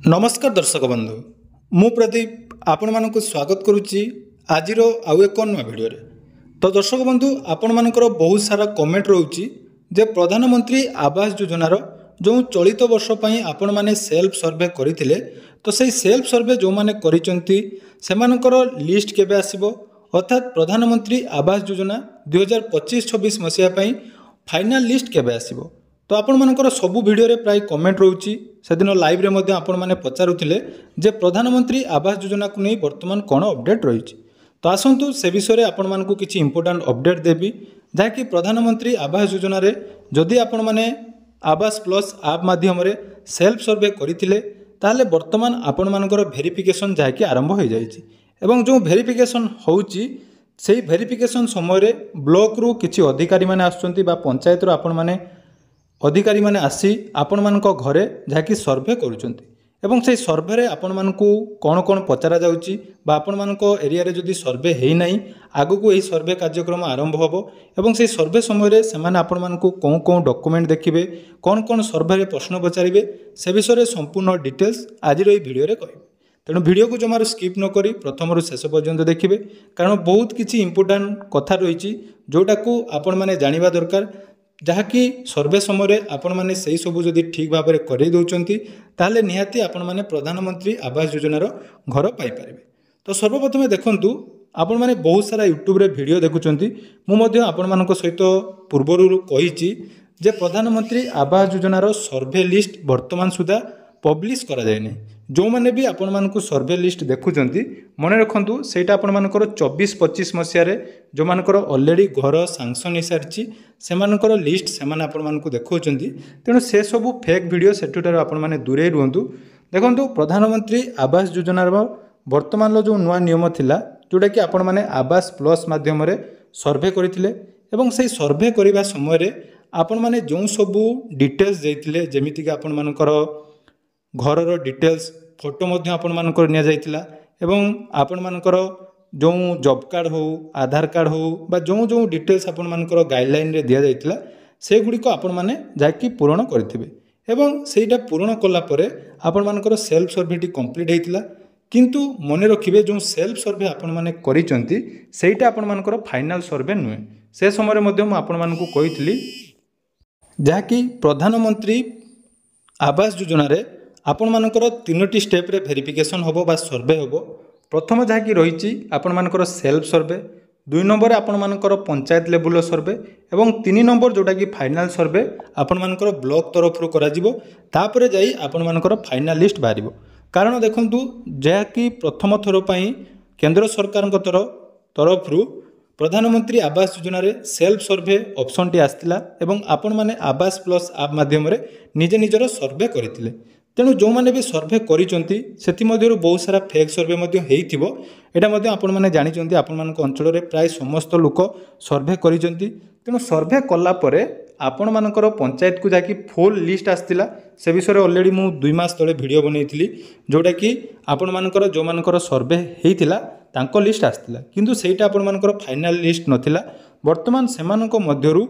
नमस्कार दर्शक बंधु मु प्रदीप आपण मानक स्वागत करुच्ची आज आउ एक नुआ भिडियो तो दर्शक बंधु आपण मानकर बहुत सारा कमेंट रोचे जे प्रधानमंत्री आवास योजनार जो चलित वर्ष पर आपण मैंने सेल्फ सर्वे करते तो से सेल्फ सर्वे जो मैंने कर लिस्ट केबे आसीबो अर्थात प्रधानमंत्री आवास योजना 2025-26 मसीहा फाइनाल लिस्ट केबे आसीबो। तो आपण मानकर सबु वीडियो रे प्राय कमेंट रोची से दिन लाइव रे मध्य आपण माने पचारुथिले जे प्रधानमंत्री आवास योजना को नहीं वर्तमान कौन अपडेट रही। तो आसंतु से विषय रे आपण मानकु किछि इंपोर्टेंट अपडेट देबी जहाँकि प्रधानमंत्री आवास योजना रे जदि आपण माने आवास प्लस ऐप माध्यम रे सेल्फ सर्वे करथिले ताले वर्तमान आपण मानकर वेरिफिकेशन जहाँकि आरंभ हो जाइछि एवं जो वेरिफिकेशन होउछि सेही वेरिफिकेशन समय रे ब्लॉक रु किछि अधिकारी माने आछुंती बा पंचायत रो आपण माने अधिकारी माने आसी आपण मानक घरे जहाँकि सर्वे करुचंती एवं से सर्वे रे आपण मानकु कौन कौन पचरा जाउची बा आपण मानक एरिया रे जदि सर्वे हेई नाही आगु को एही सर्वे कार्यक्रम आरंभ होबो एवं से सर्वे समय रे समान आपण मानकु कोन कोन डॉक्यूमेंट देखिबे कौन कौन सर्वे रे प्रश्न पचारिबे से विषय रे संपूर्ण डिटेल्स आज रो वीडियो रे कहबे। तेणु वीडियो को जमार स्किप न करी प्रथम शेष पर्यंत देखिए कारण बहुत किसी इंपोर्टेंट कथा रही जोटा को आपण मैंने जानिबा दरकार जहाँकि सर्वे समय आपण मैंने से सबू जदि ठीक भाव में कर दौरान ताहले निहाती आपण मैंने प्रधानमंत्री आवास योजनार घर पाइपर। तो सर्वप्रथम देखंतु आपण मैंने बहुत सारा यूट्यूब रे वीडियो देखुचंती मुझे आपण मानक सहित पूर्वर कही जे प्रधानमंत्री आवास योजनार सर्वे लिस्ट वर्तमान सुधा पब्लिश करा जाए नहीं। जो मैंने भी आपण मानक सर्वे लिस्ट देखुचंती मन रखंतु सेटा आपण मानकर 24-25 मसीह जो मानकर ऑलरेडी घर सैंक्शन हो सारी से मानकर लिस्ट से माने आपण मानक देखौचंती तेणु से सबू फेक वीडियो सेठुटार आपण माने दूरे रुहंतु। देखंतु प्रधानमंत्री आवास योजनार वर्तमान जो नुआ नियम थिला जोटा कि आपण माने आवास प्लस माध्यम रे सर्वे करथिले एवं से सर्वे करिबा समय रे आपण माने जो सबू डिटेल्स देथिले जेमिति कि आपण मानकर घर डिटेल्स फोटो मध्य आपण मानकर निया जाइतिला एवं आपण मानकर जो जॉब कार्ड हो आधार कार्ड हो बा जो जो डिटेल्स आपण मानकर गाइडलाइन रे दिया जाइतिला से गुडी को आपण माने जाकी पूर्ण करथिबे एवं सेटा पूर्ण कला परे आपण मानकर सेल्फ सर्वेटी कंप्लीट हेतिला किंतु मने रखिबे जो सेल्फ सर्वे आपण माने करिचंती सेटा आपण मानकर फाइनल सर्वे नुहे। से समय मध्य म आपण मानकु कहितली जाकी प्रधानमंत्री आवास योजना रे आपण मानकर 3टी स्टेप रे वेरिफिकेशन होबो बा सर्वे होबो। प्रथम जहाँकि रही आपण मानकर सेल्फ सर्वे 2 नंबर आपण मानकर पंचायत लेवल सर्वे एवं 3 नंबर जोटा कि फाइनल सर्वे आपण मानकर ब्लॉक तरफ रु करा जिवो तापरे जाई आपण मानकर फाइनल लिस्ट बाहरिबो। कारण देखंतु जहाँकि प्रथम थर पई केंद्र सरकार तरफ रु प्रधानमंत्री आवास योजना रे सेल्फ सर्वे ऑप्शन टी आस्तिला एवं आपण माने आवास प्लस ऐप माध्यम रे निजे निजर सर्वे करथिले। तेणु जो मैंने भी सर्वे करिचंती सेति मध्यरु बहुत सारा फेक सर्वे मध्य हेइथिबो एटा मध्य आपण माने जानिचंती आपण मानक अंचल रे प्राय समस्त लोक सर्वे करिचंती। तेणु सर्वे कला परे आपण मानकर पंचायत को जाकी फुल लिस्ट आस्तिला से विषय ऑलरेडी मु 2 मास तळे वीडियो बनैथिली जोटा कि आपण मानकर जो मानकर सर्वे हेइथिला तांको लिस्ट आस्तिला किंतु सेटा आपण मानकर फाइनल लिस्ट नथिला। वर्तमान सेमानक मध्यरु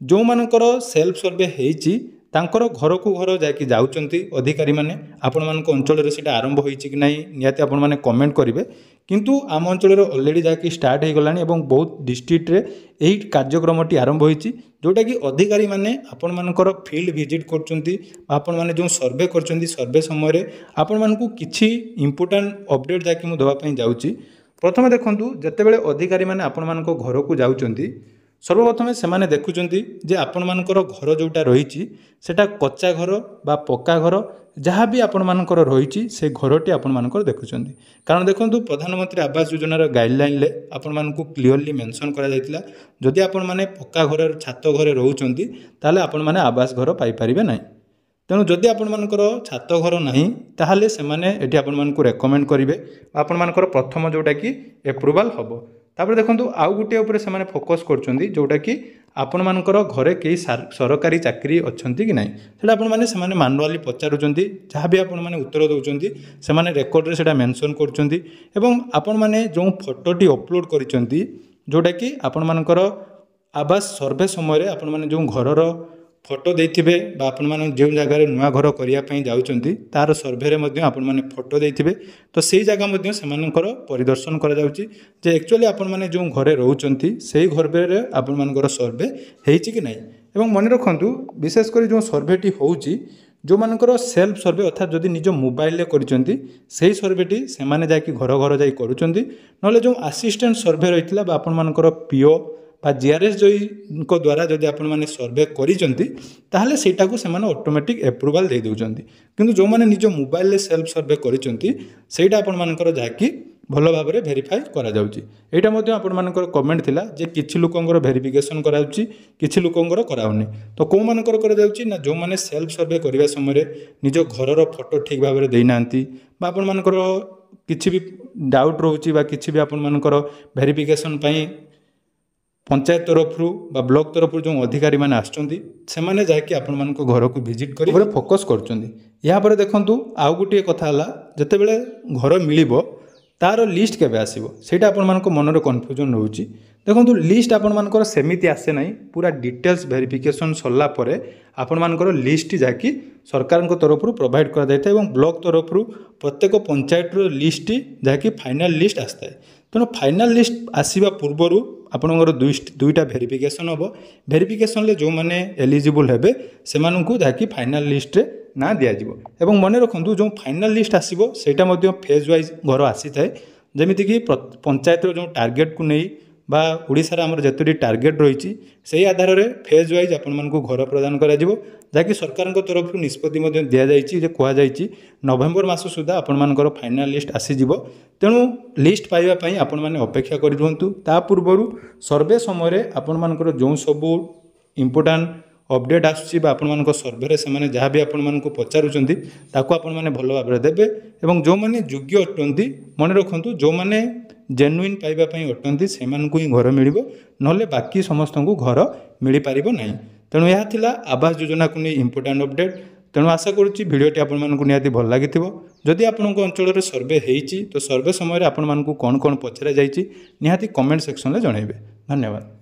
जो मानकर सेल्फ सर्वे हेइची तांकर घर को घर जाकि जाउचंती अधिकारी माने आपण मानक अंचल रे सेटा आरंभ होईची कि नाही नियाते आपण माने कमेंट करिवे किंतु आम अंचल रे ऑलरेडी जाकि स्टार्ट हे गलानी एवं बहुत डिस्ट्रिक्ट रे एही कार्यक्रमटी आरंभ होईची जोटा कि अधिकारी माने आपण मानकर फील्ड विजिट करचंती आपण माने जो सर्वे करचंती सर्वे समय रे आपण मानकु किछि इंपोर्टेंट अपडेट जाकि मु दवा पई जाउची। प्रथम देखंतु जतेबेले अधिकारी माने आपण मानक घर को जाउचंती सर्वप्रथम से देखुंट जे आपण मानकर घर जोटा रही सेटा कच्चा घर बा पक्का घर जहाँ भी आपण मानकर रही से घरटी आपण मानकर देखुंट। कारण देखो प्रधानमंत्री आवास योजनार गाइडलाइन ले आपण मानकु क्लियरली मेंशन करा जायतिला जदि आपण माने पक्का घर छात घरे रहउचंती ताले आपण माने आवास घर पाई परिबे नाही। तेणु जदि आपण मानकर छात घर नाही ताहले से माने एठी आपण मानकु रेकमेंड करिवे आपण मानकर प्रथम जोटा कि एप्रूवल हबो। तापर देखंतु आउ गुटे ऊपर से माने फोकस करचंदी जोटा कि आपण मानकर घरे कई सरकारी चाकरी अच्छंती कि नाही सेटा आपण माने से माने मैनुअली पचारुचंती जहाँ भी आपण माने उत्तर दउचंती से माने रेकॉर्ड रे सेटा मेंशन करचंती एवं आपण माने जो फोटोटी अपलोड करिचंती जोटा कि आपण मानकर आवास सर्वे समय रे आपण माने जो घरर फोटो देइथिबे बा आपण माने जो जगह नुआ घर करिया जाउचंती तार सर्वे मध्य आपण माने फोटो देइथिबे तो सेही जगह मध्य सेमानकर परिदर्शन करा जाउची जे एक्चुअली आपण माने जो घरे रहउचंती सेही घर रे आपण मानकर सर्वे हेइची कि नाही एवं मन रखंतु विशेषकर जो सर्वेटी होउची जो मानकर सेल्फ सर्वे अर्थात जदि निज मोबाइल रे करिसंती सेही सर्वेटी से माने जाकी घर घर जाई करूचंती नले जो असिस्टेंट सर्वे रहितला बा आपण मानकर पीओ बा जीआरएस जो द्वारा जदि आपण माने सर्वे करिसंती ताहले सेटा को से माने ऑटोमेटिक अप्रूवल दे दोचंती किंतु जो माने निज मोबाइल रे सेल्फ सर्वे करिसंती सेटा आपण मानकर जाकी भल भाव में भेरीफाई करा जाउची एटा मध्ये आपण मानकर कमेंट थिला जे किछि लोकंकर भेरिफिकेशन कराउची किछि लोकंकर कराउनी तो को मानकर करा जाउची ना जो माने सेल्फ सर्वे करिवा समय निज घरर फोटो ठीक भाव में देई नांती बा आपण मानकर किछि भी डाउट रहउची बा किछि भी आपण मानकर भेरिफिकेशन पई पंचायत तरफ बा ब्लॉक तरफ जो अधिकारी माने आछंती से माने जाके आपण मानको घर को विजिट करी फोकस करचंती या पर देखंतु आउ गुटिए कथा हला जते बेले घर मिलिबो तार लिस्ट केबे आसीबो सेटा आपण मानको मनरे कन्फ्यूजन रहउची देखंतु लिस्ट आपण मानकर सेमिति आसे नाही पूरा डिटेल्स वेरिफिकेशन सरला परे आपण मानकर लिस्ट जाकी सरकार को तरफ प्रोवाइड करा जायता एवं ब्लॉक तरफ प्रत्येक पंचायत रो लिस्ट जाकी फाइनल लिस्ट आस्ता है तेणु फाइनल लिस्ट आसीबा पूर्वरु आपणकर दुईटा वेरिफिकेशन हम वेरिफिकेशन जो मैंने एलिजिबल हेबे से मानकु जाकी फाइनल लिस्ट रे ना दिया जिवो एवं मन रखंतु जो फाइनल लिस्ट आसीबो सेटा मध्ये फेज वाइज घर आसी थाए जेमिति कि पंचायत जो टार्गेट को नहीं बा ओडिसा रे हमर जतुरी टार्गेट रहिछि सेही आधार रे फेज वाइज आपण मानकु घर प्रदान करा जिवो जाकी सरकार को तरफ निष्पत्ति मध्ये दिया जाइछि जे कुआ जाइछि नवेम्बर मास सुधा आपण मानकर फाइनल लिस्ट आसी जिवो तेणु लिस्ट पाइबा पई आपण माने अपेक्षा करि रुहंतु ता पूर्वरु सर्वे समय रे आपण मानकर जो सब इंपोर्टेंट अपडेट आसुची बा आपण मानको सर्वे रे से माने जहाँ भी आपण मानको पचारुचंती ताको आपण माने भलो भाबरे देबे एवं जो माने योग्य अटंती मन रखंतु जो माने जेन्युइन पाइबा पई अटंती से मानकु ही घर मिलिबो नले बाकी समस्त को घर मिली पारिबो नाही तेणु यह थिला आवास योजना को नहीं इंपोर्टेंट अपडेट तेणु आशा करुच्ची भिडियोटी आपण मानकु निहाती भल लागिथिबो जदि आपणको अंचल रे सर्वे हेइची तो सर्वे समय रे आपण मानकु कोन कोन पचरा जाइची निहाती कमेंट सेक्शन रे जणाइबे धन्यवाद।